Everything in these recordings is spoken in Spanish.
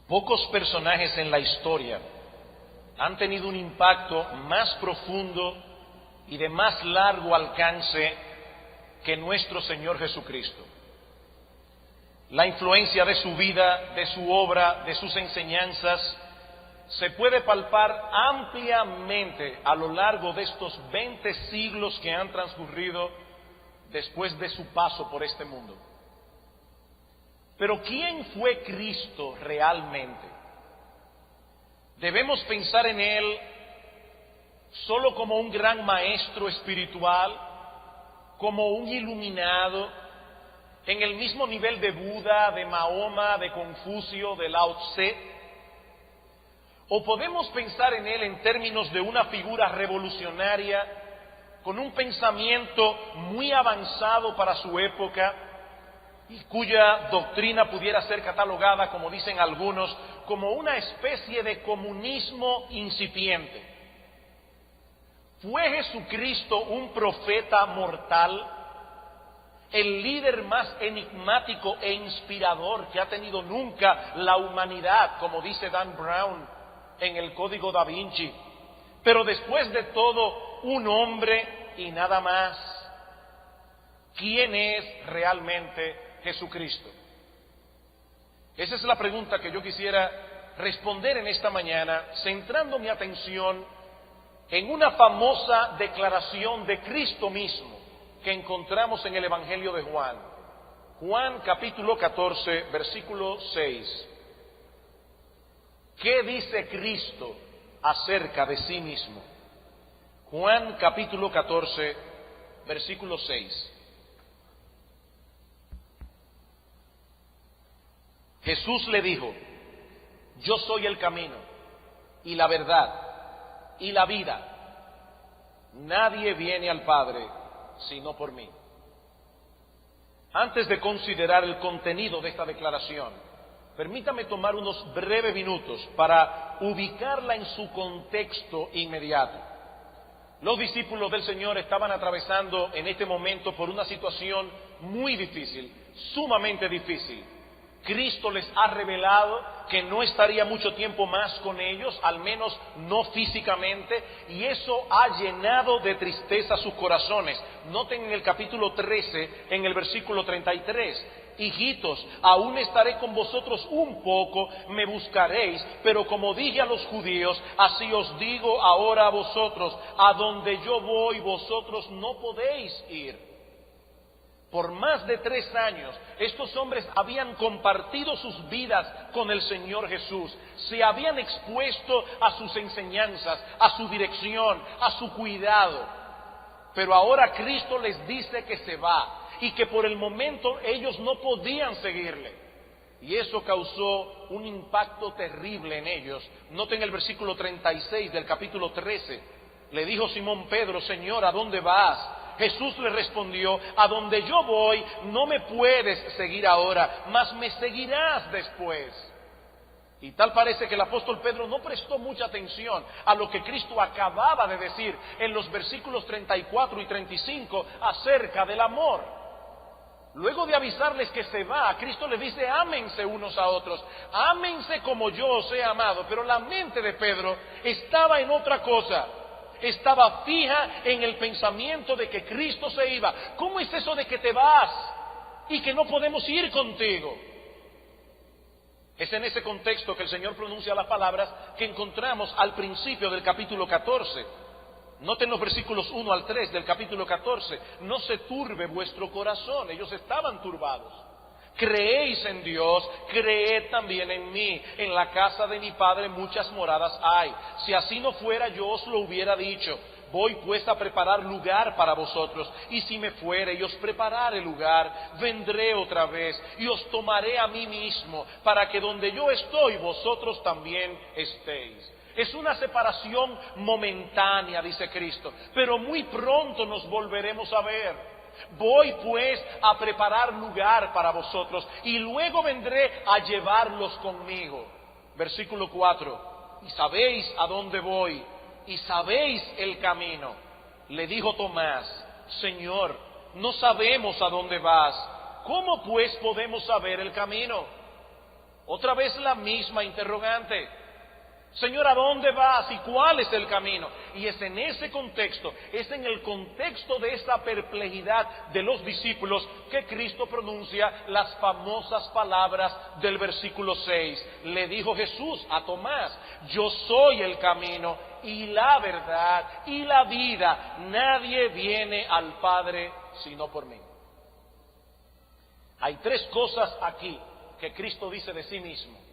Pocos personajes en la historia han tenido un impacto más profundo y de más largo alcance que nuestro Señor Jesucristo. La influencia de su vida, de su obra, de sus enseñanzas, se puede palpar ampliamente a lo largo de estos 20 siglos que han transcurrido después de su paso por este mundo. Pero ¿quién fue Cristo realmente? ¿Debemos pensar en Él solo como un gran maestro espiritual, como un iluminado, en el mismo nivel de Buda, de Mahoma, de Confucio, de Lao Tse? ¿O podemos pensar en Él en términos de una figura revolucionaria, con un pensamiento muy avanzado para su época, y cuya doctrina pudiera ser catalogada, como dicen algunos, como una especie de comunismo incipiente? ¿Fue Jesucristo un profeta mortal, el líder más enigmático e inspirador que ha tenido nunca la humanidad, como dice Dan Brown en el Código Da Vinci, pero después de todo un hombre y nada más? ¿Quién es realmente Jesucristo? Esa es la pregunta que yo quisiera responder en esta mañana, centrando mi atención en una famosa declaración de Cristo mismo que encontramos en el Evangelio de Juan. Juan capítulo 14, versículo 6. ¿Qué dice Cristo acerca de sí mismo? Juan capítulo 14, versículo 6. Jesús le dijo: yo soy el camino y la verdad y la vida. Nadie viene al Padre sino por mí. Antes de considerar el contenido de esta declaración, permítame tomar unos breves minutos para ubicarla en su contexto inmediato. Los discípulos del Señor estaban atravesando en este momento por una situación muy difícil, sumamente difícil. Cristo les ha revelado que no estaría mucho tiempo más con ellos, al menos no físicamente, y eso ha llenado de tristeza sus corazones. Noten en el capítulo 13, en el versículo 33, hijitos, aún estaré con vosotros un poco, me buscaréis, pero como dije a los judíos, así os digo ahora a vosotros, a donde yo voy vosotros no podéis ir. Por más de 3 años, estos hombres habían compartido sus vidas con el Señor Jesús, se habían expuesto a sus enseñanzas, a su dirección, a su cuidado. Pero ahora Cristo les dice que se va y que por el momento ellos no podían seguirle. Y eso causó un impacto terrible en ellos. Noten el versículo 36 del capítulo 13. Le dijo Simón Pedro: Señor, ¿a dónde vas? Jesús le respondió: a donde yo voy no me puedes seguir ahora, mas me seguirás después. Y tal parece que el apóstol Pedro no prestó mucha atención a lo que Cristo acababa de decir en los versículos 34 y 35 acerca del amor. Luego de avisarles que se va, Cristo les dice: ámense unos a otros, ámense como yo os he amado. Pero la mente de Pedro estaba en otra cosa. Estaba fija en el pensamiento de que Cristo se iba. ¿Cómo es eso de que te vas y que no podemos ir contigo? Es en ese contexto que el Señor pronuncia las palabras que encontramos al principio del capítulo 14. Noten los versículos 1 al 3 del capítulo 14. No se turbe vuestro corazón. Ellos estaban turbados. Creéis en Dios, creed también en mí. En la casa de mi Padre muchas moradas hay. Si así no fuera, yo os lo hubiera dicho. Voy pues a preparar lugar para vosotros. Y si me fuere y os preparare lugar, vendré otra vez y os tomaré a mí mismo, para que donde yo estoy, vosotros también estéis. Es una separación momentánea, dice Cristo, pero muy pronto nos volveremos a ver. Voy pues a preparar lugar para vosotros y luego vendré a llevarlos conmigo. Versículo 4. Y sabéis a dónde voy y sabéis el camino. Le dijo Tomás: Señor, no sabemos a dónde vas. ¿Cómo pues podemos saber el camino? Otra vez la misma interrogante. Señor, ¿a dónde vas y cuál es el camino? Y es en ese contexto, es en el contexto de esa perplejidad de los discípulos que Cristo pronuncia las famosas palabras del versículo 6. Le dijo Jesús a Tomás: yo soy el camino y la verdad y la vida. Nadie viene al Padre sino por mí. Hay tres cosas aquí que Cristo dice de sí mismo.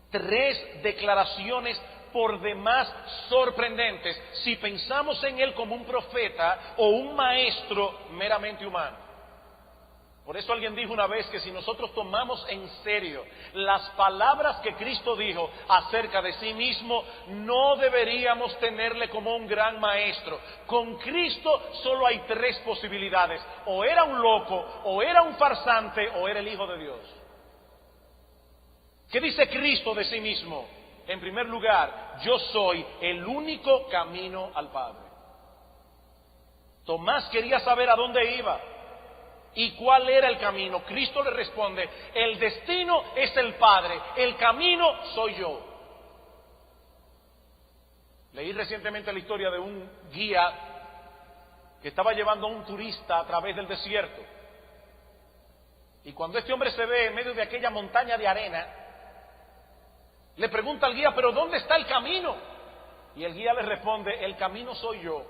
Tres declaraciones por demás sorprendentes si pensamos en Él como un profeta o un maestro meramente humano. Por eso alguien dijo una vez que si nosotros tomamos en serio las palabras que Cristo dijo acerca de sí mismo, no deberíamos tenerle como un gran maestro. Con Cristo solo hay tres posibilidades: o era un loco, o era un farsante, o era el Hijo de Dios. ¿Qué dice Cristo de sí mismo? En primer lugar, yo soy el único camino al Padre. Tomás quería saber a dónde iba y cuál era el camino. Cristo le responde: el destino es el Padre, el camino soy yo. Leí recientemente la historia de un guía que estaba llevando a un turista a través del desierto. Y cuando este hombre se ve en medio de aquella montaña de arena, le pregunta al guía: ¿pero dónde está el camino? Y el guía le responde: el camino soy yo.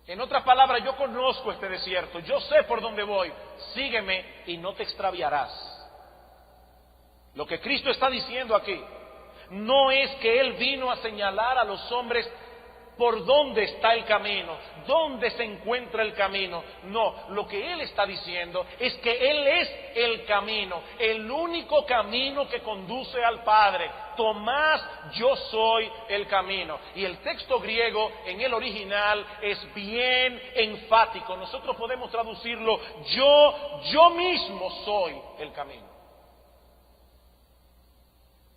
En otras palabras, yo conozco este desierto, yo sé por dónde voy, sígueme y no te extraviarás. Lo que Cristo está diciendo aquí no es que Él vino a señalar a los hombres por dónde está el camino, dónde se encuentra el camino. No, lo que Él está diciendo es que Él es el camino, el único camino que conduce al Padre. Tomás, yo soy el camino. Y el texto griego en el original es bien enfático. Nosotros podemos traducirlo: yo mismo soy el camino.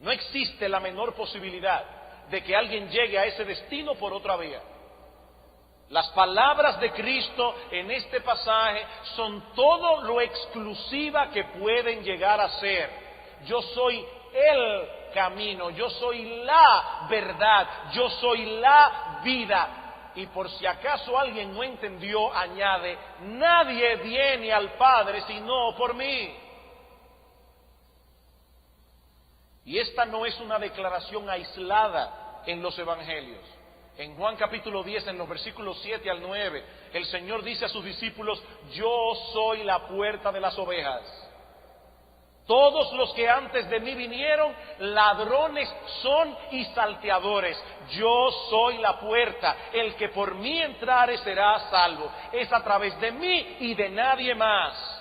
No existe la menor posibilidad de que alguien llegue a ese destino por otra vía. Las palabras de Cristo en este pasaje son todo lo exclusiva que pueden llegar a ser. Yo soy el camino, yo soy la verdad, yo soy la vida. Y por si acaso alguien no entendió, añade: nadie viene al Padre sino por mí. Y esta no es una declaración aislada en los evangelios. En Juan capítulo 10, en los versículos 7 al 9, el Señor dice a sus discípulos: yo soy la puerta de las ovejas. Todos los que antes de mí vinieron, ladrones son y salteadores. Yo soy la puerta. El que por mí entrare será salvo. Es a través de mí y de nadie más.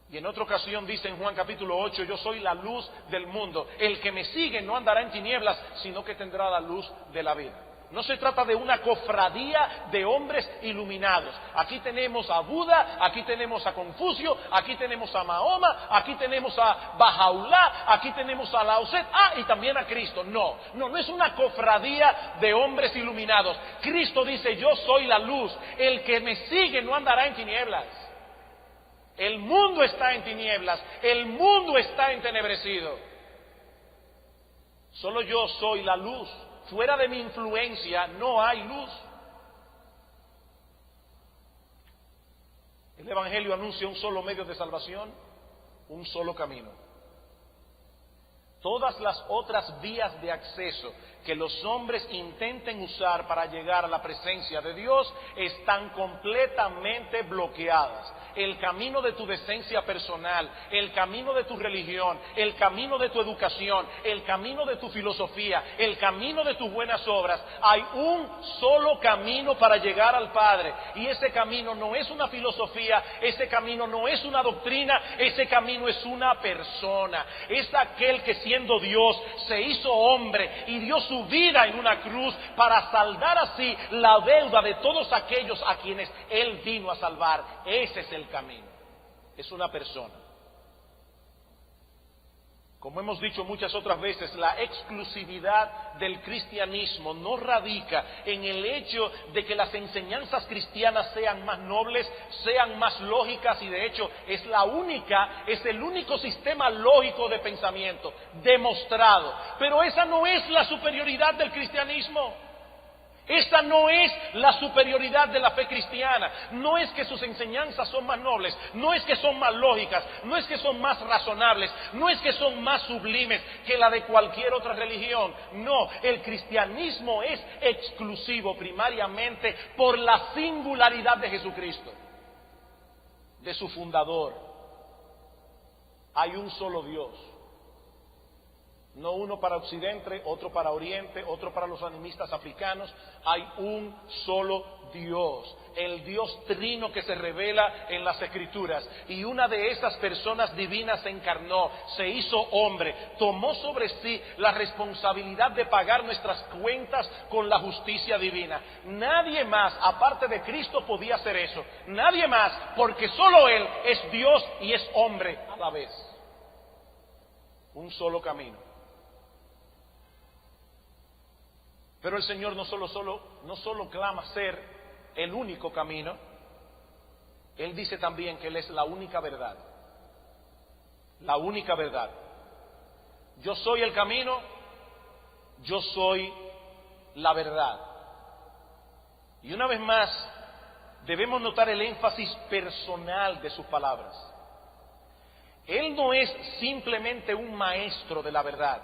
Y en otra ocasión dice en Juan capítulo 8: yo soy la luz del mundo. El que me sigue no andará en tinieblas, sino que tendrá la luz de la vida. No se trata de una cofradía de hombres iluminados. Aquí tenemos a Buda, aquí tenemos a Confucio, aquí tenemos a Mahoma, aquí tenemos a Bahá'u'lláh, aquí tenemos a Lao Tse, y también a Cristo. No es una cofradía de hombres iluminados. Cristo dice: yo soy la luz. El que me sigue no andará en tinieblas. El mundo está en tinieblas, el mundo está entenebrecido. Solo yo soy la luz. Fuera de mi influencia no hay luz. El Evangelio anuncia un solo medio de salvación, un solo camino. Todas las otras vías de acceso que los hombres intenten usar para llegar a la presencia de Dios están completamente bloqueadas. El camino de tu decencia personal, el camino de tu religión, el camino de tu educación, el camino de tu filosofía, el camino de tus buenas obras. Hay un solo camino para llegar al Padre, y ese camino no es una filosofía, ese camino no es una doctrina, ese camino es una persona. Es aquel que, siendo Dios, se hizo hombre y dio su vida en una cruz para saldar así la deuda de todos aquellos a quienes Él vino a salvar. Ese es el camino. Es una persona. Como hemos dicho muchas otras veces, la exclusividad del cristianismo no radica en el hecho de que las enseñanzas cristianas sean más nobles, sean más lógicas, y de hecho es el único sistema lógico de pensamiento demostrado. Pero esa no es la superioridad del cristianismo. Esta no es la superioridad de la fe cristiana. No es que sus enseñanzas son más nobles, no es que son más lógicas, no es que son más razonables, no es que son más sublimes que la de cualquier otra religión. No, el cristianismo es exclusivo primariamente por la singularidad de Jesucristo, de su fundador. Hay un solo Dios. No uno para Occidente, otro para Oriente, otro para los animistas africanos. Hay un solo Dios, el Dios trino que se revela en las Escrituras. Y una de esas personas divinas se encarnó, se hizo hombre, tomó sobre sí la responsabilidad de pagar nuestras cuentas con la justicia divina. Nadie más, aparte de Cristo, podía hacer eso. Nadie más, porque solo Él es Dios y es hombre a la vez. Un solo camino. Pero el Señor no solo clama ser el único camino, Él dice también que Él es la única verdad. La única verdad. Yo soy el camino, yo soy la verdad. Y una vez más, debemos notar el énfasis personal de sus palabras. Él no es simplemente un maestro de la verdad.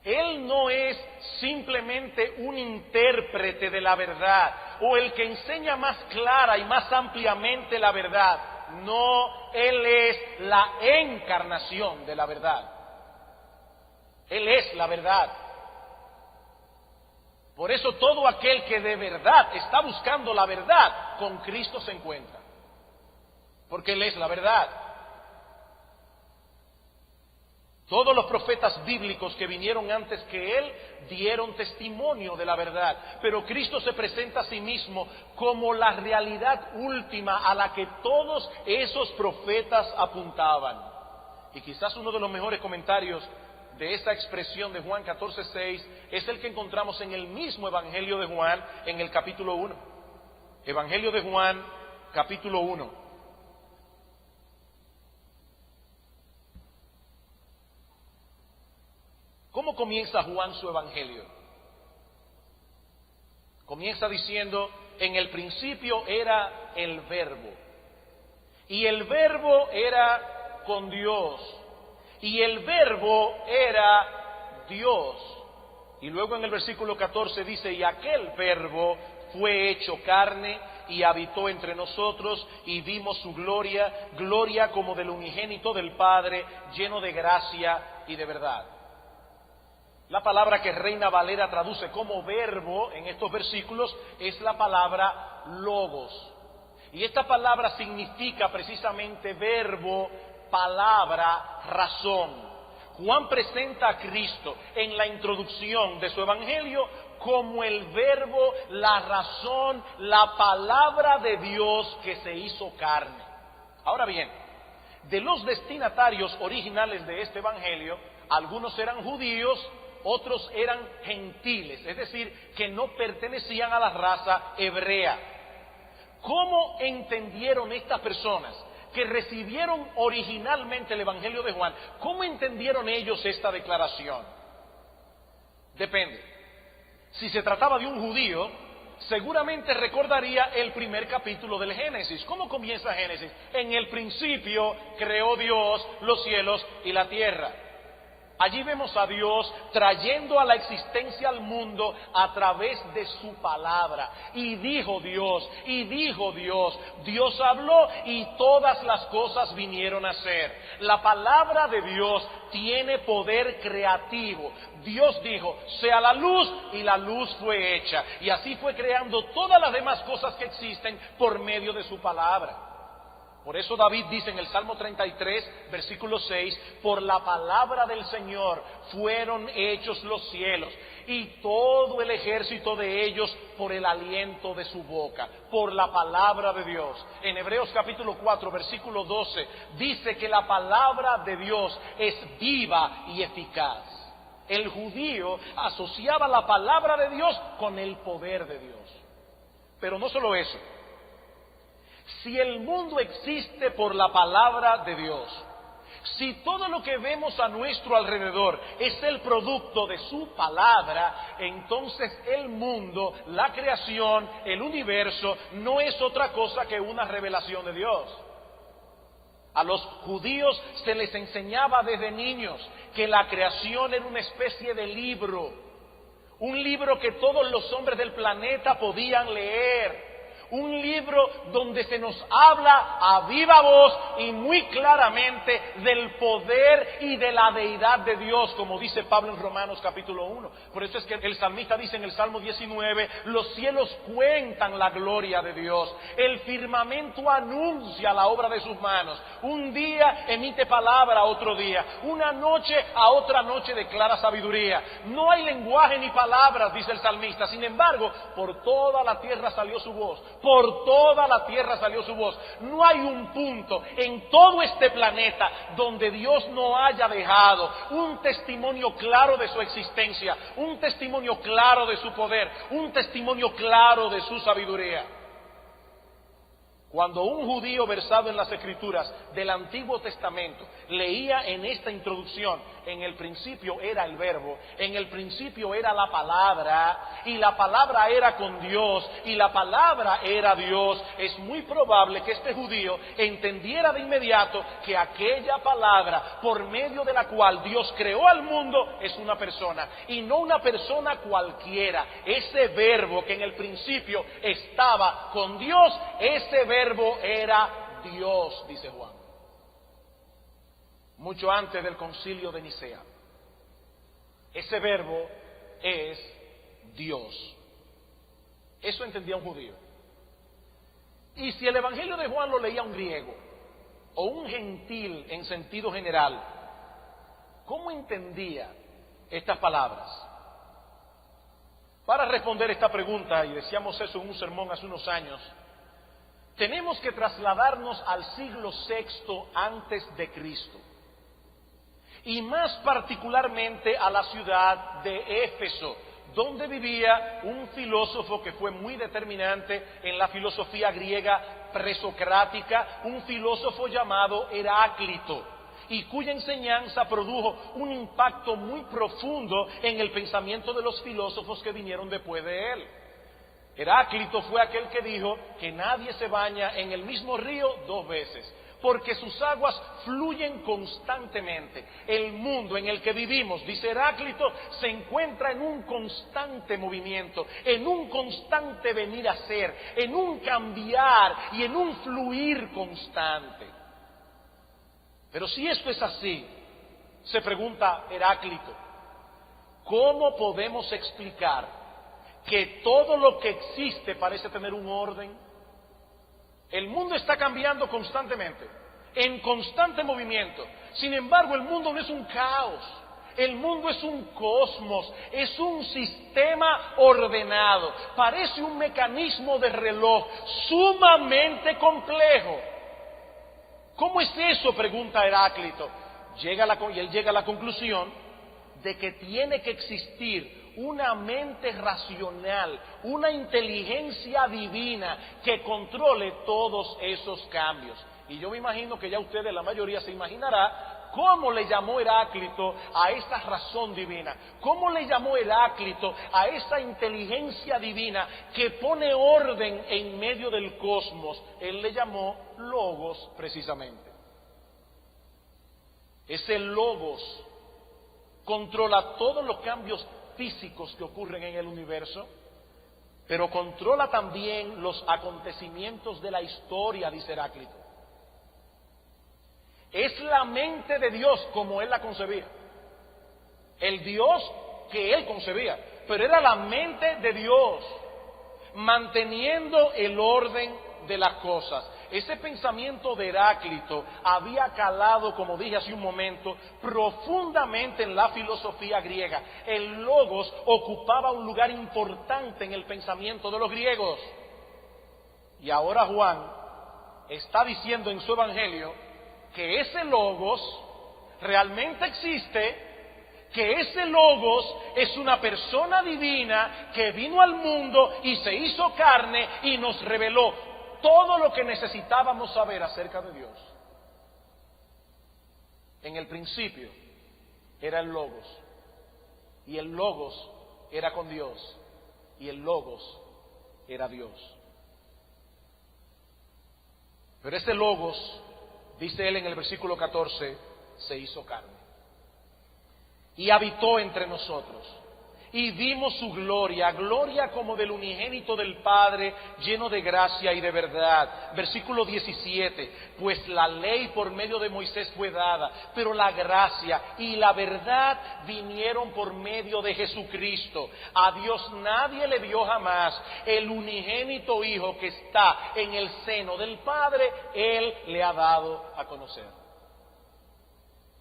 Él no es simplemente un intérprete de la verdad o el que enseña más clara y más ampliamente la verdad. No, Él es la encarnación de la verdad. Él es la verdad. Por eso todo aquel que de verdad está buscando la verdad, con Cristo se encuentra. Porque Él es la verdad. Todos los profetas bíblicos que vinieron antes que Él dieron testimonio de la verdad, pero Cristo se presenta a sí mismo como la realidad última a la que todos esos profetas apuntaban. Y quizás uno de los mejores comentarios de esa expresión de Juan 14:6 es el que encontramos en el mismo Evangelio de Juan, en el capítulo 1. Evangelio de Juan, capítulo 1. ¿Cómo comienza Juan su evangelio? Comienza diciendo: en el principio era el Verbo, y el Verbo era con Dios, y el Verbo era Dios. Y luego en el versículo 14 dice: y aquel Verbo fue hecho carne y habitó entre nosotros, y vimos su gloria, gloria como del unigénito del Padre, lleno de gracia y de verdad. La palabra que Reina Valera traduce como verbo en estos versículos es la palabra logos. Y esta palabra significa precisamente verbo, palabra, razón. Juan presenta a Cristo en la introducción de su evangelio como el verbo, la razón, la palabra de Dios que se hizo carne. Ahora bien, de los destinatarios originales de este evangelio, algunos eran judíos, otros eran gentiles, es decir, que no pertenecían a la raza hebrea. ¿Cómo entendieron estas personas que recibieron originalmente el Evangelio de Juan? ¿Cómo entendieron ellos esta declaración? Depende. Si se trataba de un judío, seguramente recordaría el primer capítulo del Génesis. ¿Cómo comienza Génesis? En el principio creó Dios los cielos y la tierra. Allí vemos a Dios trayendo a la existencia al mundo a través de su palabra. Y dijo Dios, Dios habló y todas las cosas vinieron a ser. La palabra de Dios tiene poder creativo. Dios dijo: sea la luz, y la luz fue hecha. Y así fue creando todas las demás cosas que existen por medio de su palabra. Por eso David dice en el Salmo 33, versículo 6, por la palabra del Señor fueron hechos los cielos y todo el ejército de ellos por el aliento de su boca, por la palabra de Dios. En Hebreos capítulo 4, versículo 12, dice que la palabra de Dios es viva y eficaz. El judío asociaba la palabra de Dios con el poder de Dios. Pero no solo eso. Si el mundo existe por la palabra de Dios, si todo lo que vemos a nuestro alrededor es el producto de su palabra, entonces el mundo, la creación, el universo, no es otra cosa que una revelación de Dios. A los judíos se les enseñaba desde niños que la creación era una especie de libro, un libro que todos los hombres del planeta podían leer. Un libro donde se nos habla a viva voz y muy claramente del poder y de la deidad de Dios, como dice Pablo en Romanos capítulo 1. Por eso es que el salmista dice en el Salmo 19, los cielos cuentan la gloria de Dios, el firmamento anuncia la obra de sus manos. Un día emite palabra a otro día, una noche a otra noche declara sabiduría. No hay lenguaje ni palabras, dice el salmista, sin embargo, por toda la tierra salió su voz. Por toda la tierra salió su voz. No hay un punto en todo este planeta donde Dios no haya dejado un testimonio claro de su existencia, un testimonio claro de su poder, un testimonio claro de su sabiduría. Cuando un judío versado en las Escrituras del Antiguo Testamento leía en esta introducción, en el principio era el verbo, en el principio era la palabra, y la palabra era con Dios, y la palabra era Dios, es muy probable que este judío entendiera de inmediato que aquella palabra por medio de la cual Dios creó al mundo es una persona, y no una persona cualquiera. Ese verbo que en el principio estaba con Dios, ese verbo era Dios, dice Juan. Mucho antes del concilio de Nicea. Ese verbo es Dios. Eso entendía un judío. Y si el Evangelio de Juan lo leía un griego o un gentil en sentido general, ¿cómo entendía estas palabras? Para responder esta pregunta, y decíamos eso en un sermón hace unos años, tenemos que trasladarnos al siglo VI antes de Cristo. Y más particularmente a la ciudad de Éfeso, donde vivía un filósofo que fue muy determinante en la filosofía griega presocrática, un filósofo llamado Heráclito, y cuya enseñanza produjo un impacto muy profundo en el pensamiento de los filósofos que vinieron después de él. Heráclito fue aquel que dijo que nadie se baña en el mismo río dos veces, porque sus aguas fluyen constantemente. El mundo en el que vivimos, dice Heráclito, se encuentra en un constante movimiento, en un constante venir a ser, en un cambiar y en un fluir constante. Pero si esto es así, se pregunta Heráclito, ¿cómo podemos explicar que todo lo que existe parece tener un orden? El mundo está cambiando constantemente, en constante movimiento. Sin embargo, el mundo no es un caos, el mundo es un cosmos, es un sistema ordenado, parece un mecanismo de reloj sumamente complejo. ¿Cómo es eso?, pregunta Heráclito. Y él llega a la conclusión de que tiene que existir una mente racional, una inteligencia divina que controle todos esos cambios. Y yo me imagino que ya ustedes, la mayoría, se imaginará cómo le llamó Heráclito a esa razón divina, cómo le llamó Heráclito a esa inteligencia divina que pone orden en medio del cosmos. Él le llamó Logos, precisamente. Ese Logos controla todos los cambios físicos que ocurren en el universo, pero controla también los acontecimientos de la historia, dice Heráclito. Es la mente de Dios como Él la concebía, el Dios que Él concebía, pero era la mente de Dios manteniendo el orden de las cosas. ese pensamiento de Heráclito había calado, como dije hace un momento, profundamente en la filosofía griega. El logos ocupaba un lugar importante en el pensamiento de los griegos. Y ahora Juan está diciendo en su evangelio que ese logos realmente existe, que ese logos es una persona divina que vino al mundo y se hizo carne y nos reveló todo lo que necesitábamos saber acerca de Dios. En el principio era el logos, y el logos era con Dios, y el logos era Dios. Pero ese logos, dice él en el versículo 14, se hizo carne y habitó entre nosotros, y vimos su gloria, gloria como del unigénito del Padre, lleno de gracia y de verdad. Versículo 17, pues la ley por medio de Moisés fue dada, pero la gracia y la verdad vinieron por medio de Jesucristo. A Dios nadie le vio jamás. El unigénito Hijo que está en el seno del Padre, Él le ha dado a conocer.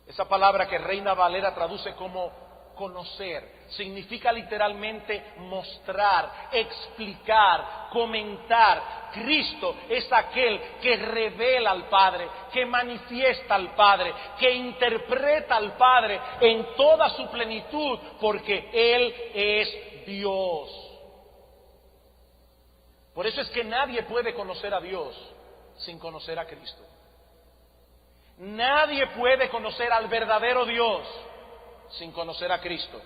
Esa palabra que Reina Valera traduce como conocer, significa literalmente mostrar, explicar, comentar. Cristo es aquel que revela al Padre, que manifiesta al Padre, que interpreta al Padre en toda su plenitud, porque Él es Dios. Por eso es que nadie puede conocer a Dios sin conocer a Cristo. Nadie puede conocer al verdadero Dios sin conocer a Cristo.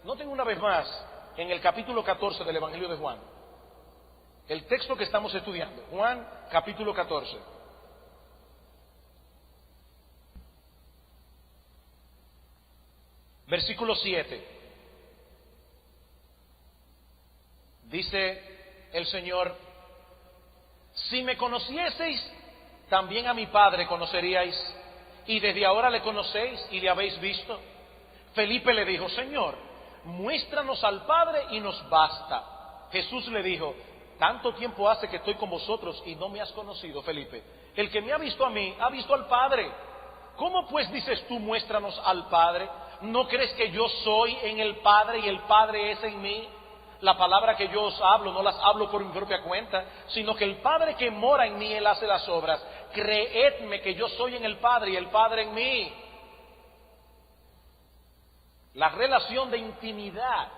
Noten una vez más en el capítulo 14 del Evangelio de Juan, el texto que estamos estudiando, Juan capítulo 14. Versículo 7. Dice el Señor: si me conocieseis, también a mi Padre conoceríais, y desde ahora le conocéis y le habéis visto. Felipe le dijo: Señor, muéstranos al Padre y nos basta. Jesús le dijo: tanto tiempo hace que estoy con vosotros y no me has conocido, Felipe. El que me ha visto a mí, ha visto al Padre. ¿Cómo pues dices tú, muéstranos al Padre? ¿No crees que yo soy en el Padre y el Padre es en mí? La palabra que yo os hablo, no las hablo por mi propia cuenta, sino que el Padre que mora en mí, Él hace las obras. Creedme que yo soy en el Padre y el Padre en mí. La relación de intimidad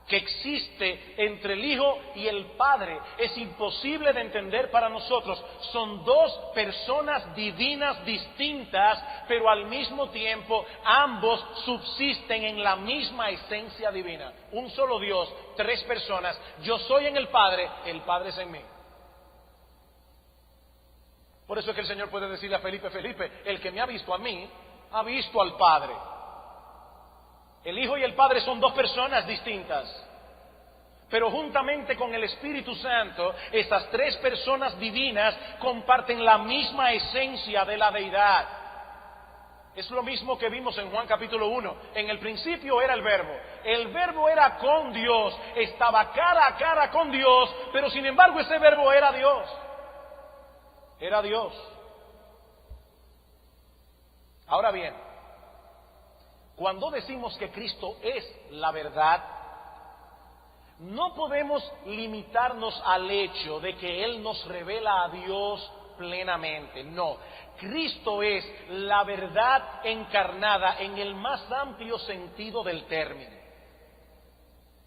que existe entre el Hijo y el Padre es imposible de entender para nosotros. Son dos personas divinas distintas, pero al mismo tiempo ambos subsisten en la misma esencia divina. Un solo Dios, tres personas. Yo soy en el Padre es en mí. Por eso es que el Señor puede decirle a Felipe: Felipe, el que me ha visto a mí, ha visto al Padre. El Hijo y el Padre son dos personas distintas, pero juntamente con el Espíritu Santo, estas tres personas divinas comparten la misma esencia de la deidad. Es lo mismo que vimos en Juan capítulo 1. En el principio era el Verbo era con Dios, estaba cara a cara con Dios, pero sin embargo ese Verbo era Dios. Era Dios. Ahora bien, cuando decimos que Cristo es la verdad, no podemos limitarnos al hecho de que Él nos revela a Dios plenamente. No, Cristo es la verdad encarnada en el más amplio sentido del término.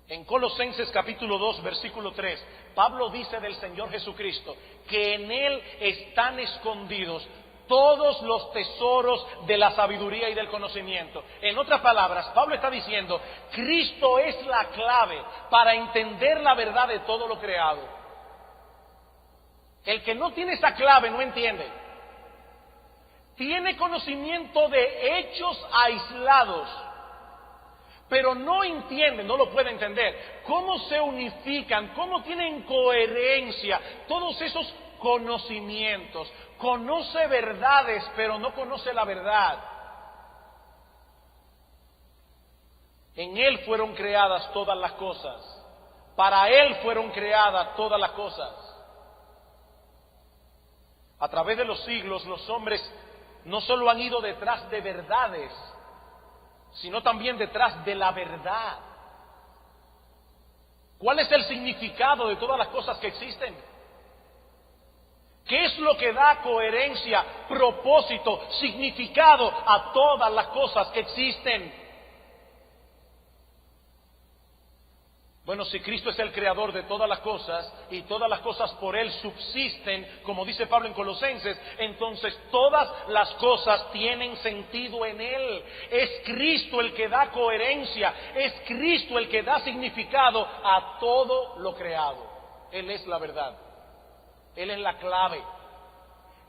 En Colosenses capítulo 2, versículo 3, Pablo dice del Señor Jesucristo que en Él están escondidos todos los tesoros de la sabiduría y del conocimiento. En otras palabras, Pablo está diciendo: Cristo es la clave para entender la verdad de todo lo creado. El que no tiene esa clave no entiende. Tiene conocimiento de hechos aislados, pero no entiende, no lo puede entender. ¿Cómo se unifican? ¿Cómo tienen coherencia todos esos conocimientos? Conoce verdades, pero no conoce la verdad. En Él fueron creadas todas las cosas. Para Él fueron creadas todas las cosas. A través de los siglos, los hombres no solo han ido detrás de verdades, sino también detrás de la verdad. ¿Cuál es el significado de todas las cosas que existen? ¿Qué es lo que da coherencia, propósito, significado a todas las cosas que existen? Bueno, si Cristo es el creador de todas las cosas y todas las cosas por Él subsisten, como dice Pablo en Colosenses, entonces todas las cosas tienen sentido en Él. Es Cristo el que da coherencia, es Cristo el que da significado a todo lo creado. Él es la verdad, Él es la clave,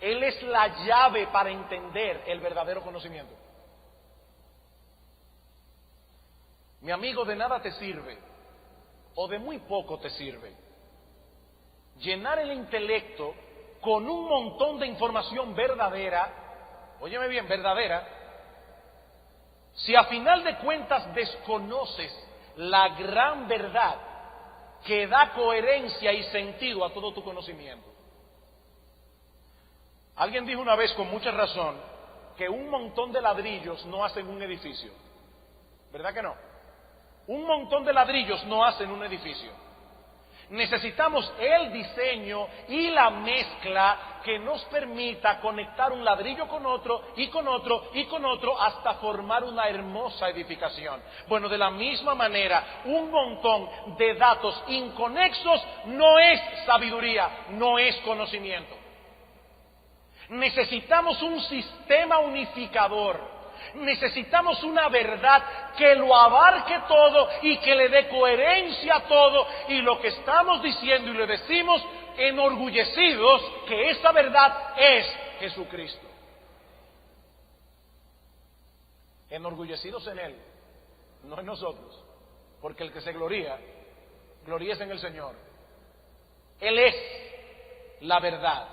Él es la llave para entender el verdadero conocimiento. Mi amigo, de nada te sirve, o de muy poco te sirve, llenar el intelecto con un montón de información verdadera, óyeme bien, verdadera, si a final de cuentas desconoces la gran verdad que da coherencia y sentido a todo tu conocimiento. Alguien dijo una vez con mucha razón que un montón de ladrillos no hacen un edificio, ¿verdad que no? Un montón de ladrillos no hacen un edificio. Necesitamos el diseño y la mezcla que nos permita conectar un ladrillo con otro y con otro y con otro hasta formar una hermosa edificación. Bueno, de la misma manera, un montón de datos inconexos no es sabiduría, no es conocimiento. Necesitamos un sistema unificador. Necesitamos una verdad que lo abarque todo y que le dé coherencia a todo, y lo que estamos diciendo y le decimos enorgullecidos que esa verdad es Jesucristo. Enorgullecidos en Él, no en nosotros, porque el que se gloría es en el Señor. Él es la verdad.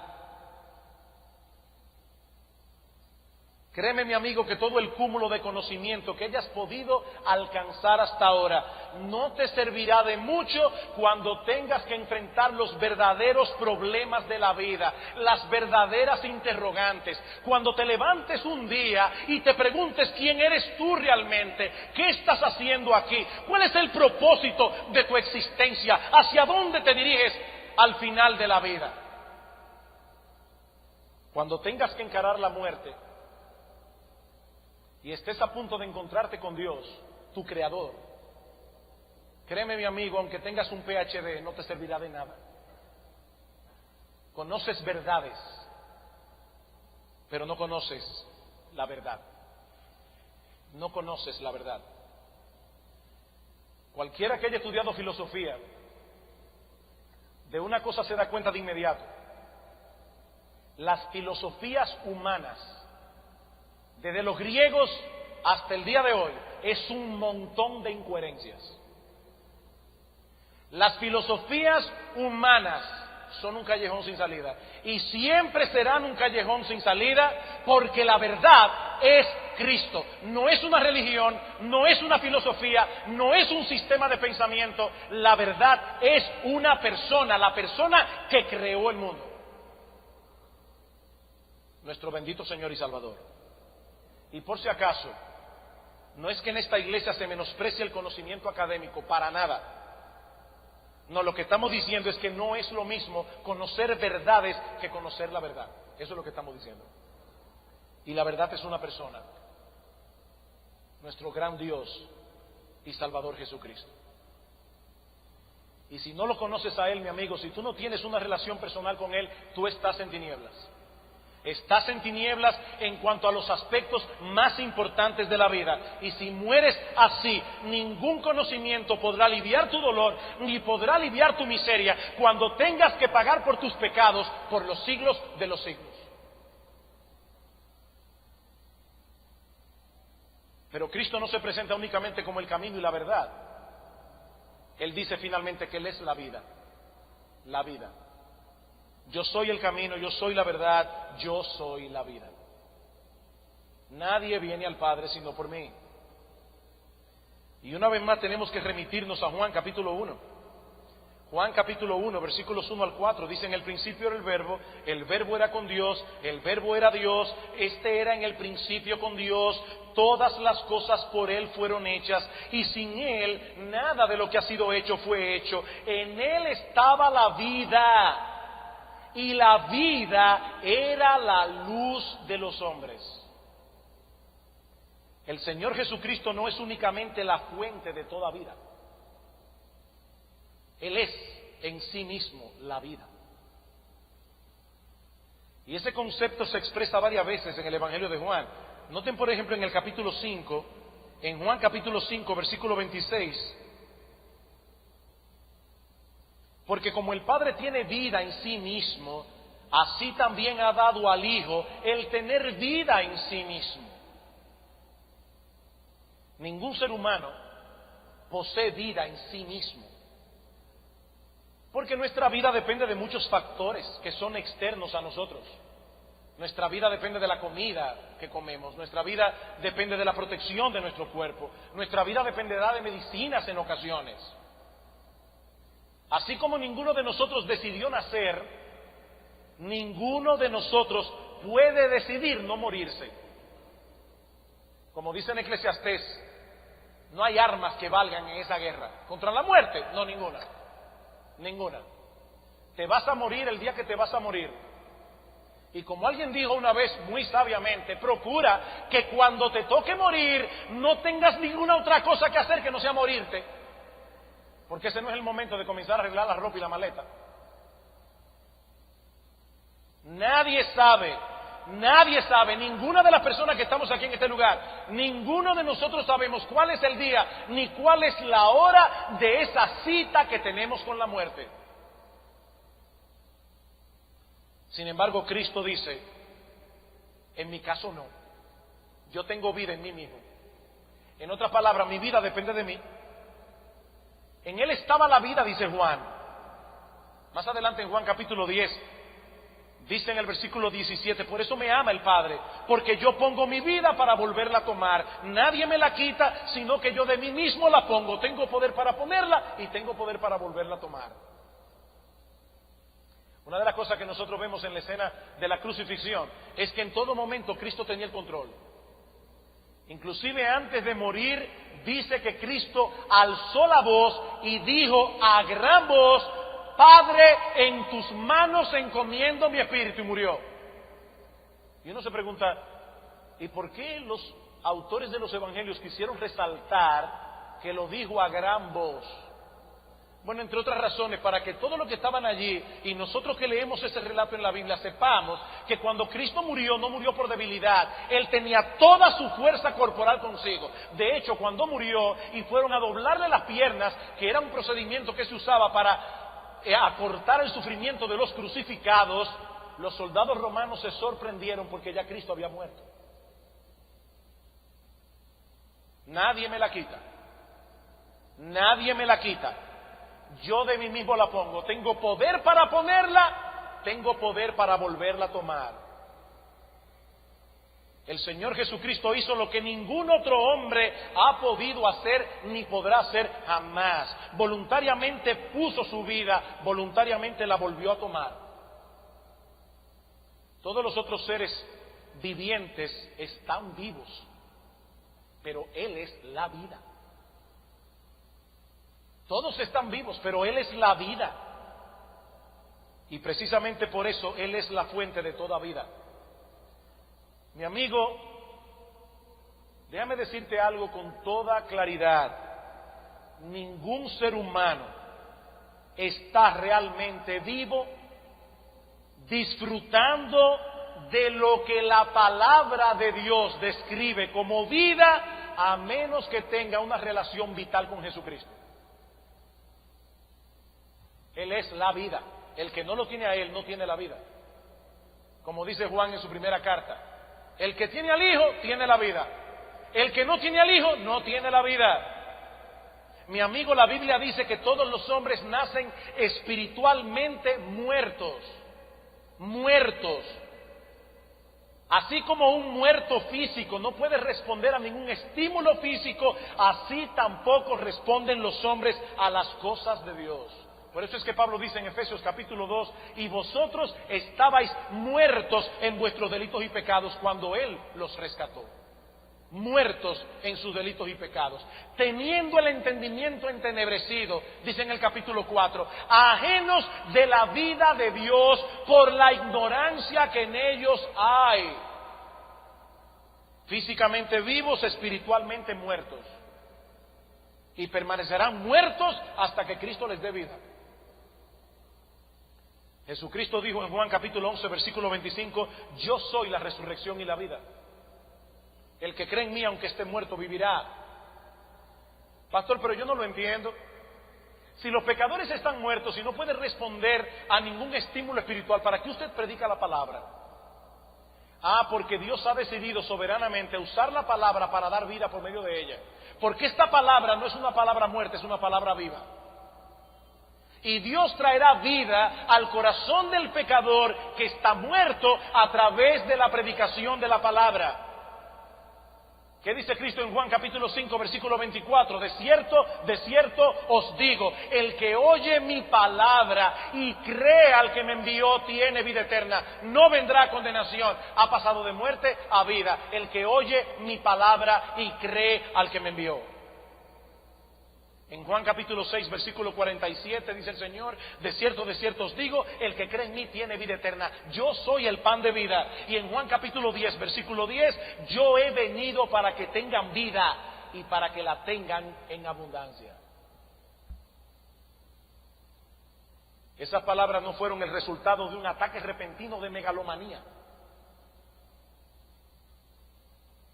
Créeme, mi amigo, que todo el cúmulo de conocimiento que hayas podido alcanzar hasta ahora no te servirá de mucho cuando tengas que enfrentar los verdaderos problemas de la vida, las verdaderas interrogantes. Cuando te levantes un día y te preguntes quién eres tú realmente, qué estás haciendo aquí, cuál es el propósito de tu existencia, hacia dónde te diriges al final de la vida. Cuando tengas que encarar la muerte y estés a punto de encontrarte con Dios, tu Creador, créeme, mi amigo, aunque tengas un PhD, no te servirá de nada. Conoces verdades, pero no conoces la verdad. No conoces la verdad. Cualquiera que haya estudiado filosofía, de una cosa se da cuenta de inmediato. Las filosofías humanas, desde los griegos hasta el día de hoy, es un montón de incoherencias. Las filosofías humanas son un callejón sin salida, y siempre serán un callejón sin salida, porque la verdad es Cristo. No es una religión, no es una filosofía, no es un sistema de pensamiento. La verdad es una persona, la persona que creó el mundo, nuestro bendito Señor y Salvador. Y por si acaso, no es que en esta iglesia se menosprecie el conocimiento académico, para nada. No, lo que estamos diciendo es que no es lo mismo conocer verdades que conocer la verdad. Eso es lo que estamos diciendo. Y la verdad es una persona, nuestro gran Dios y Salvador Jesucristo. Y si no lo conoces a Él, mi amigo, si tú no tienes una relación personal con Él, tú estás en tinieblas. Estás en tinieblas en cuanto a los aspectos más importantes de la vida. Y si mueres así, ningún conocimiento podrá aliviar tu dolor, ni podrá aliviar tu miseria, cuando tengas que pagar por tus pecados por los siglos de los siglos. Pero Cristo no se presenta únicamente como el camino y la verdad. Él dice finalmente que Él es la vida. La vida. Yo soy el camino, yo soy la verdad, yo soy la vida. Nadie viene al Padre sino por mí. Y una vez más tenemos que remitirnos a Juan capítulo 1. Juan capítulo 1, versículos 1 al 4, dice: en el principio era el verbo era con Dios, el verbo era Dios, este era en el principio con Dios, todas las cosas por Él fueron hechas, y sin Él nada de lo que ha sido hecho fue hecho. En Él estaba la vida, y la vida era la luz de los hombres. El Señor Jesucristo no es únicamente la fuente de toda vida. Él es en sí mismo la vida. Y ese concepto se expresa varias veces en el Evangelio de Juan. Noten, por ejemplo, en el capítulo 5, en Juan capítulo 5, versículo 26. Porque como el Padre tiene vida en sí mismo, así también ha dado al Hijo el tener vida en sí mismo. Ningún ser humano posee vida en sí mismo. Porque nuestra vida depende de muchos factores que son externos a nosotros. Nuestra vida depende de la comida que comemos. Nuestra vida depende de la protección de nuestro cuerpo. Nuestra vida dependerá de medicinas en ocasiones. Así como ninguno de nosotros decidió nacer, ninguno de nosotros puede decidir no morirse. Como dice en Eclesiastés, no hay armas que valgan en esa guerra. ¿Contra la muerte? No, ninguna. Ninguna. Te vas a morir el día que te vas a morir. Y como alguien dijo una vez muy sabiamente, procura que cuando te toque morir no tengas ninguna otra cosa que hacer que no sea morirte. Porque ese no es el momento de comenzar a arreglar la ropa y la maleta. Nadie sabe, ninguna de las personas que estamos aquí en este lugar, ninguno de nosotros sabemos cuál es el día, ni cuál es la hora de esa cita que tenemos con la muerte. Sin embargo, Cristo dice, en mi caso no, yo tengo vida en mí mismo. En otras palabras, mi vida depende de mí. En Él estaba la vida, dice Juan. Más adelante en Juan capítulo 10, dice en el versículo 17, por eso me ama el Padre, porque yo pongo mi vida para volverla a tomar. Nadie me la quita, sino que yo de mí mismo la pongo. Tengo poder para ponerla y tengo poder para volverla a tomar. Una de las cosas que nosotros vemos en la escena de la crucifixión es que en todo momento Cristo tenía el control. Inclusive antes de morir, dice que Cristo alzó la voz y dijo a gran voz: Padre, en tus manos encomiendo mi espíritu, y murió. Y uno se pregunta, ¿y por qué los autores de los evangelios quisieron resaltar que lo dijo a gran voz? Bueno, entre otras razones, para que todos los que estaban allí y nosotros que leemos ese relato en la Biblia sepamos que cuando Cristo murió, no murió por debilidad. Él tenía toda su fuerza corporal consigo. De hecho, cuando murió y fueron a doblarle las piernas, que era un procedimiento que se usaba para acortar el sufrimiento de los crucificados, los soldados romanos se sorprendieron porque ya Cristo había muerto. Nadie me la quita. Nadie me la quita. Yo de mí mismo la pongo. Tengo poder para ponerla, tengo poder para volverla a tomar. El Señor Jesucristo hizo lo que ningún otro hombre ha podido hacer ni podrá hacer jamás. Voluntariamente puso su vida, voluntariamente la volvió a tomar. Todos los otros seres vivientes están vivos, pero Él es la vida. Todos están vivos, pero Él es la vida. Y precisamente por eso Él es la fuente de toda vida. Mi amigo, déjame decirte algo con toda claridad. Ningún ser humano está realmente vivo disfrutando de lo que la palabra de Dios describe como vida, a menos que tenga una relación vital con Jesucristo. Él es la vida. El que no lo tiene a Él no tiene la vida. Como dice Juan en su primera carta, el que tiene al Hijo tiene la vida. El que no tiene al Hijo no tiene la vida. Mi amigo, la Biblia dice que todos los hombres nacen espiritualmente muertos. Muertos. Así como un muerto físico no puede responder a ningún estímulo físico, así tampoco responden los hombres a las cosas de Dios. Por eso es que Pablo dice en Efesios capítulo 2, y vosotros estabais muertos en vuestros delitos y pecados cuando Él los rescató. Muertos en sus delitos y pecados, teniendo el entendimiento entenebrecido, dice en el capítulo 4, ajenos de la vida de Dios por la ignorancia que en ellos hay. Físicamente vivos, espiritualmente muertos. Y permanecerán muertos hasta que Cristo les dé vida. Jesucristo dijo en Juan capítulo 11, versículo 25, yo soy la resurrección y la vida. El que cree en mí, aunque esté muerto, vivirá. Pastor, pero yo no lo entiendo. Si los pecadores están muertos y no pueden responder a ningún estímulo espiritual, ¿para qué usted predica la palabra? Porque Dios ha decidido soberanamente usar la palabra para dar vida por medio de ella. Porque esta palabra no es una palabra muerta, es una palabra viva. Y Dios traerá vida al corazón del pecador que está muerto a través de la predicación de la palabra. ¿Qué dice Cristo en Juan capítulo 5, versículo 24? De cierto os digo, el que oye mi palabra y cree al que me envió tiene vida eterna, no vendrá a condenación, ha pasado de muerte a vida. El que oye mi palabra y cree al que me envió. En Juan capítulo 6, versículo 47 dice el Señor, de cierto os digo, el que cree en mí tiene vida eterna. Yo soy el pan de vida. Y en Juan capítulo 10, versículo 10, yo he venido para que tengan vida y para que la tengan en abundancia. Esas palabras no fueron el resultado de un ataque repentino de megalomanía.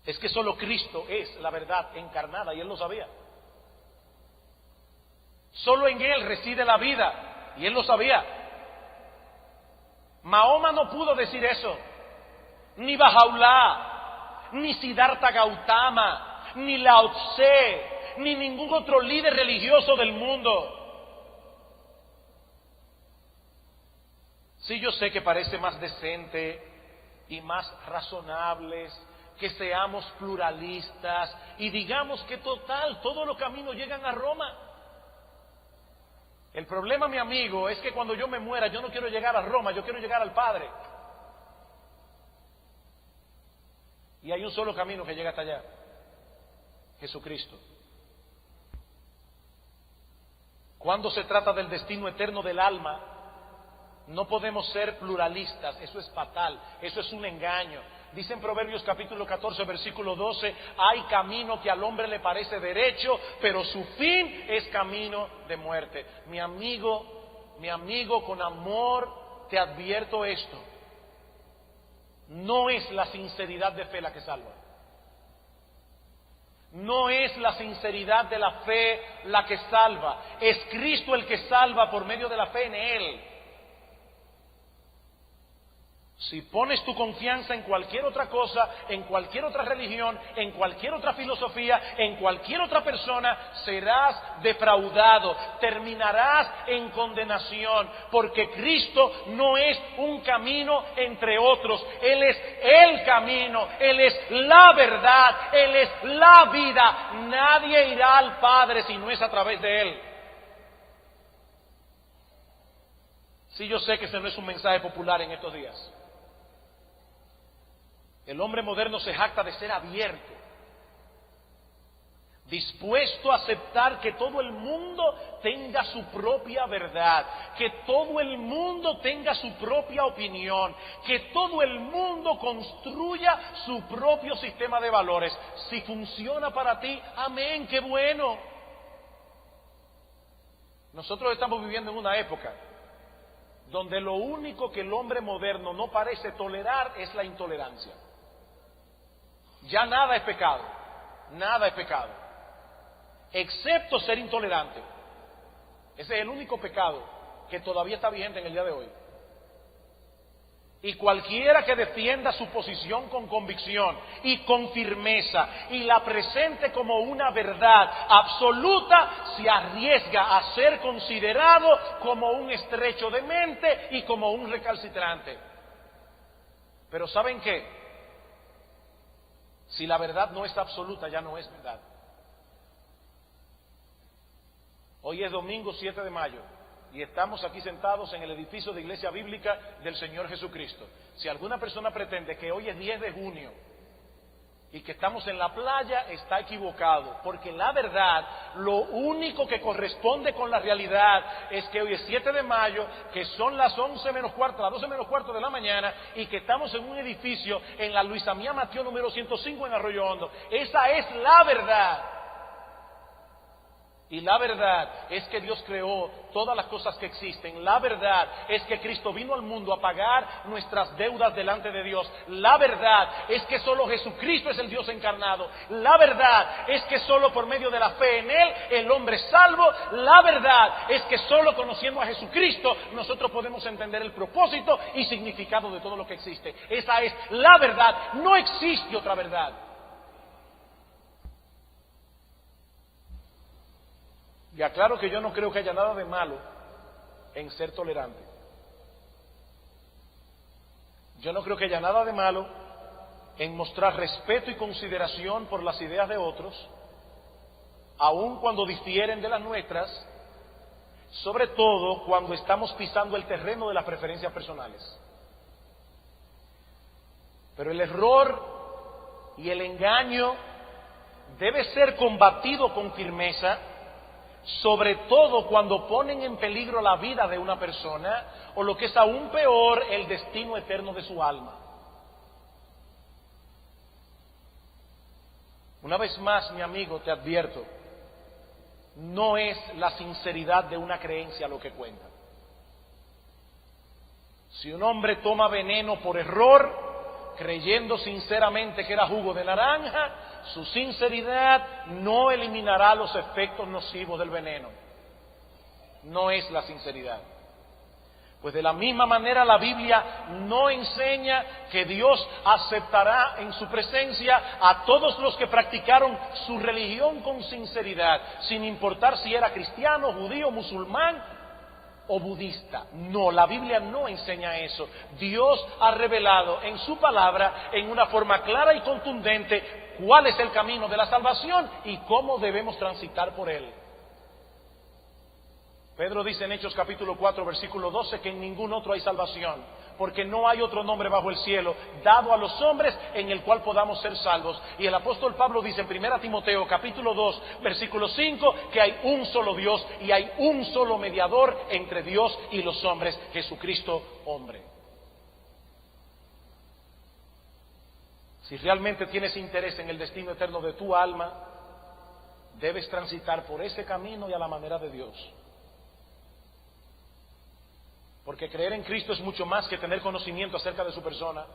Es que solo Cristo es la verdad encarnada y Él lo sabía. Solo en Él reside la vida, y Él lo sabía. Mahoma no pudo decir eso, ni Bahá'u'lláh, ni Siddhartha Gautama, ni Lao Tse, ni ningún otro líder religioso del mundo. Sí, yo sé que parece más decente y más razonables que seamos pluralistas y digamos que total, todos los caminos llegan a Roma. El problema, mi amigo, es que cuando yo me muera, yo no quiero llegar a Roma, yo quiero llegar al Padre. Y hay un solo camino que llega hasta allá: Jesucristo. Cuando se trata del destino eterno del alma, no podemos ser pluralistas, eso es fatal, eso es un engaño. Dice en Proverbios capítulo 14, versículo 12, hay camino que al hombre le parece derecho, pero su fin es camino de muerte. Mi amigo, con amor te advierto esto: no es la sinceridad de fe la que salva. No es la sinceridad de la fe la que salva, es Cristo el que salva por medio de la fe en Él. Si pones tu confianza en cualquier otra cosa, en cualquier otra religión, en cualquier otra filosofía, en cualquier otra persona, serás defraudado, terminarás en condenación, porque Cristo no es un camino entre otros, Él es el camino, Él es la verdad, Él es la vida. Nadie irá al Padre si no es a través de Él. Sí, yo sé que ese no es un mensaje popular en estos días. El hombre moderno se jacta de ser abierto, dispuesto a aceptar que todo el mundo tenga su propia verdad, que todo el mundo tenga su propia opinión, que todo el mundo construya su propio sistema de valores. Si funciona para ti, amén, qué bueno. Nosotros estamos viviendo en una época donde lo único que el hombre moderno no parece tolerar es la intolerancia. Ya nada es pecado, excepto ser intolerante. Ese es el único pecado que todavía está vigente en el día de hoy. Y cualquiera que defienda su posición con convicción y con firmeza y la presente como una verdad absoluta, se arriesga a ser considerado como un estrecho de mente y como un recalcitrante. Pero ¿saben qué? Si la verdad no es absoluta, ya no es verdad. Hoy es domingo 7 de mayo. y estamos aquí sentados en el edificio de Iglesia Bíblica del Señor Jesucristo. Si alguna persona pretende que hoy es 10 de junio y que estamos en la playa, está equivocado, porque la verdad, lo único que corresponde con la realidad es que hoy es 7 de mayo, que son las 11 menos cuarto, las 12 menos cuarto de la mañana, y que estamos en un edificio en la Luisa Mía Mateo número 105 en Arroyo Hondo. Esa es la verdad. Y la verdad es que Dios creó todas las cosas que existen. La verdad es que Cristo vino al mundo a pagar nuestras deudas delante de Dios. La verdad es que solo Jesucristo es el Dios encarnado. La verdad es que solo por medio de la fe en Él el hombre es salvo. La verdad es que solo conociendo a Jesucristo nosotros podemos entender el propósito y significado de todo lo que existe. Esa es la verdad. No existe otra verdad. Y aclaro que yo no creo que haya nada de malo en ser tolerante. Yo no creo que haya nada de malo en mostrar respeto y consideración por las ideas de otros, aun cuando difieren de las nuestras, sobre todo cuando estamos pisando el terreno de las preferencias personales. Pero el error y el engaño debe ser combatido con firmeza, sobre todo cuando ponen en peligro la vida de una persona, o lo que es aún peor, el destino eterno de su alma. Una vez más, mi amigo, te advierto, no es la sinceridad de una creencia lo que cuenta. Si un hombre toma veneno por error, creyendo sinceramente que era jugo de naranja, su sinceridad no eliminará los efectos nocivos del veneno. No es la sinceridad. Pues de la misma manera la Biblia no enseña que Dios aceptará en su presencia a todos los que practicaron su religión con sinceridad, sin importar si era cristiano, judío, musulmán o budista. No, la Biblia no enseña eso. Dios ha revelado en su palabra, en una forma clara y contundente, cuál es el camino de la salvación y cómo debemos transitar por él. Pedro dice en Hechos capítulo 4 versículo 12 que en ningún otro hay salvación, porque no hay otro nombre bajo el cielo dado a los hombres en el cual podamos ser salvos. Y el apóstol Pablo dice en 1 Timoteo capítulo 2 versículo 5 que hay un solo Dios y hay un solo mediador entre Dios y los hombres, Jesucristo hombre. Si realmente tienes interés en el destino eterno de tu alma, debes transitar por ese camino y a la manera de Dios. Porque creer en Cristo es mucho más que tener conocimiento acerca de su persona.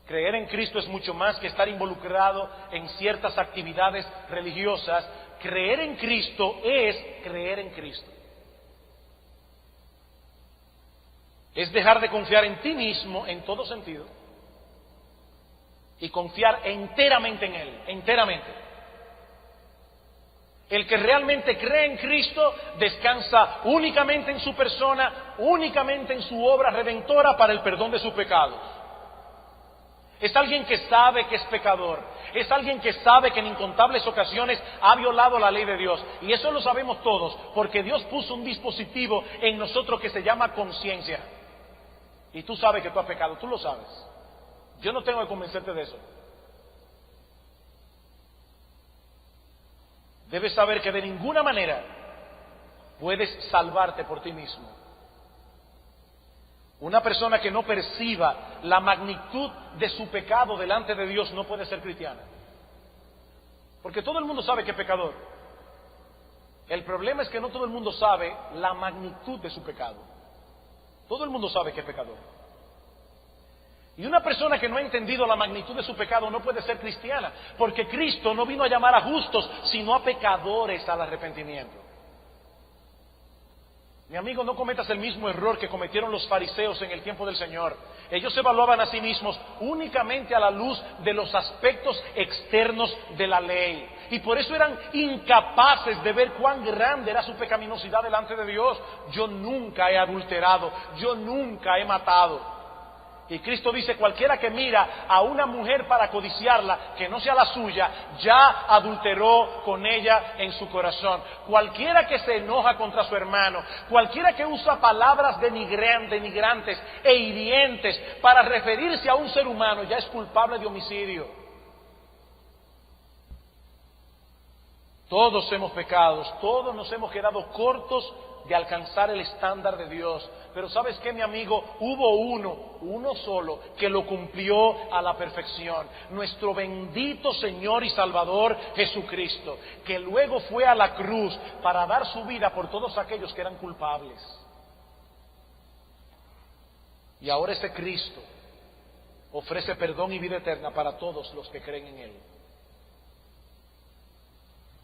Creer en Cristo es mucho más que estar involucrado en ciertas actividades religiosas. Creer en Cristo es creer en Cristo. Es dejar de confiar en ti mismo en todo sentido y confiar enteramente en Él, enteramente. El que realmente cree en Cristo descansa únicamente en su persona, únicamente en su obra redentora para el perdón de sus pecados. Es alguien que sabe que es pecador, es alguien que sabe que en incontables ocasiones ha violado la ley de Dios. Y eso lo sabemos todos, porque Dios puso un dispositivo en nosotros que se llama conciencia. Y tú sabes que tú has pecado, tú lo sabes. Yo no tengo que convencerte de eso. Debes saber que de ninguna manera puedes salvarte por ti mismo. Una persona que no perciba la magnitud de su pecado delante de Dios no puede ser cristiana. Porque todo el mundo sabe que es pecador. El problema es que no todo el mundo sabe la magnitud de su pecado. Todo el mundo sabe que es pecador. Y una persona que no ha entendido la magnitud de su pecado no puede ser cristiana, porque Cristo no vino a llamar a justos, sino a pecadores al arrepentimiento. Mi amigo, no cometas el mismo error que cometieron los fariseos en el tiempo del Señor. Ellos evaluaban a sí mismos únicamente a la luz de los aspectos externos de la ley. Y por eso eran incapaces de ver cuán grande era su pecaminosidad delante de Dios. Yo nunca he adulterado, yo nunca he matado. Y Cristo dice, cualquiera que mira a una mujer para codiciarla, que no sea la suya, ya adulteró con ella en su corazón. Cualquiera que se enoja contra su hermano, cualquiera que usa palabras denigrantes e hirientes para referirse a un ser humano, ya es culpable de homicidio. Todos hemos pecado, todos nos hemos quedado cortos de alcanzar el estándar de Dios. Pero ¿sabes qué, mi amigo? Hubo uno solo, que lo cumplió a la perfección. Nuestro bendito Señor y Salvador Jesucristo, que luego fue a la cruz para dar su vida por todos aquellos que eran culpables. Y ahora ese Cristo ofrece perdón y vida eterna para todos los que creen en Él.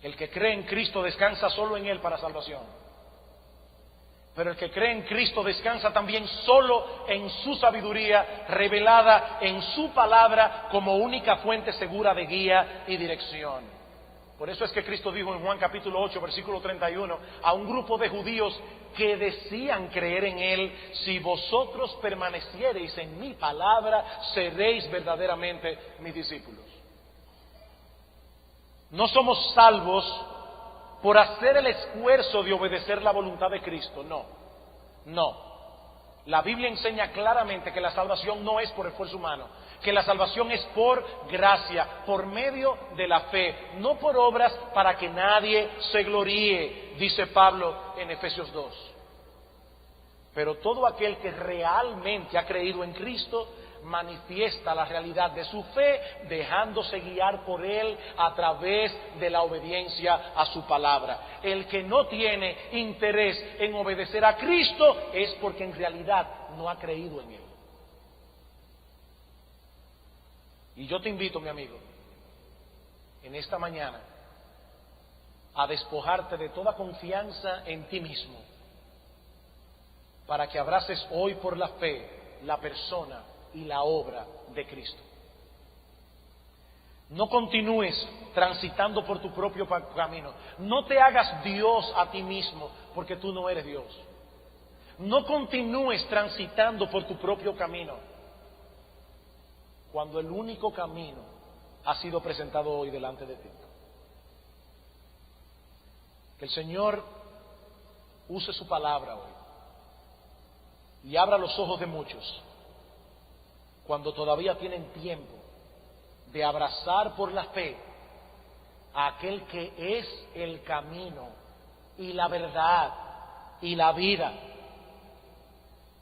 El que cree en Cristo descansa solo en Él para salvación. Pero el que cree en Cristo descansa también solo en su sabiduría revelada en su palabra como única fuente segura de guía y dirección. Por eso es que Cristo dijo en Juan capítulo 8, versículo 31, a un grupo de judíos que decían creer en Él: si vosotros permaneciereis en mi palabra, seréis verdaderamente mis discípulos. No somos salvos por hacer el esfuerzo de obedecer la voluntad de Cristo, no. La Biblia enseña claramente que la salvación no es por esfuerzo humano, que la salvación es por gracia, por medio de la fe, no por obras para que nadie se gloríe, dice Pablo en Efesios 2. Pero todo aquel que realmente ha creído en Cristo manifiesta la realidad de su fe, dejándose guiar por Él a través de la obediencia a su palabra. El que no tiene interés en obedecer a Cristo es porque en realidad no ha creído en Él. Y yo te invito, mi amigo, en esta mañana a despojarte de toda confianza en ti mismo, para que abraces hoy por la fe la persona y la obra de Cristo. No continúes transitando por tu propio camino. No te hagas Dios a ti mismo, porque tú no eres Dios. No continúes transitando por tu propio camino, cuando el único camino ha sido presentado hoy delante de ti. Que el Señor use su palabra hoy y abra los ojos de muchos, cuando todavía tienen tiempo de abrazar por la fe a aquel que es el camino y la verdad y la vida,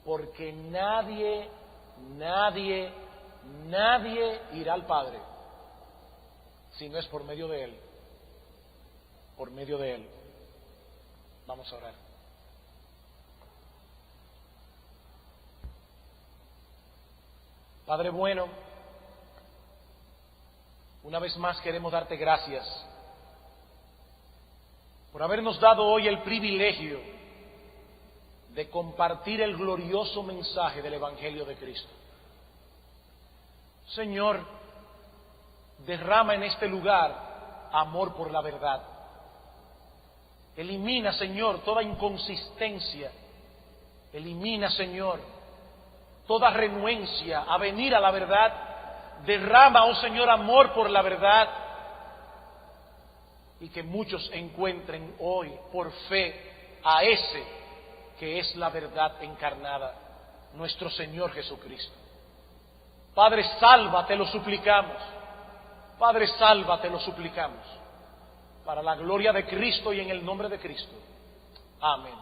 porque nadie irá al Padre si no es por medio de Él. Por medio de Él. Vamos a orar. Padre bueno, una vez más queremos darte gracias por habernos dado hoy el privilegio de compartir el glorioso mensaje del Evangelio de Cristo. Señor, derrama en este lugar amor por la verdad. Elimina, Señor, toda inconsistencia. Elimina, Señor, toda renuencia a venir a la verdad. Derrama, oh Señor, amor por la verdad, y que muchos encuentren hoy por fe a ese que es la verdad encarnada, nuestro Señor Jesucristo. Padre, salva, te lo suplicamos. Padre, salva, te lo suplicamos. Para la gloria de Cristo y en el nombre de Cristo. Amén.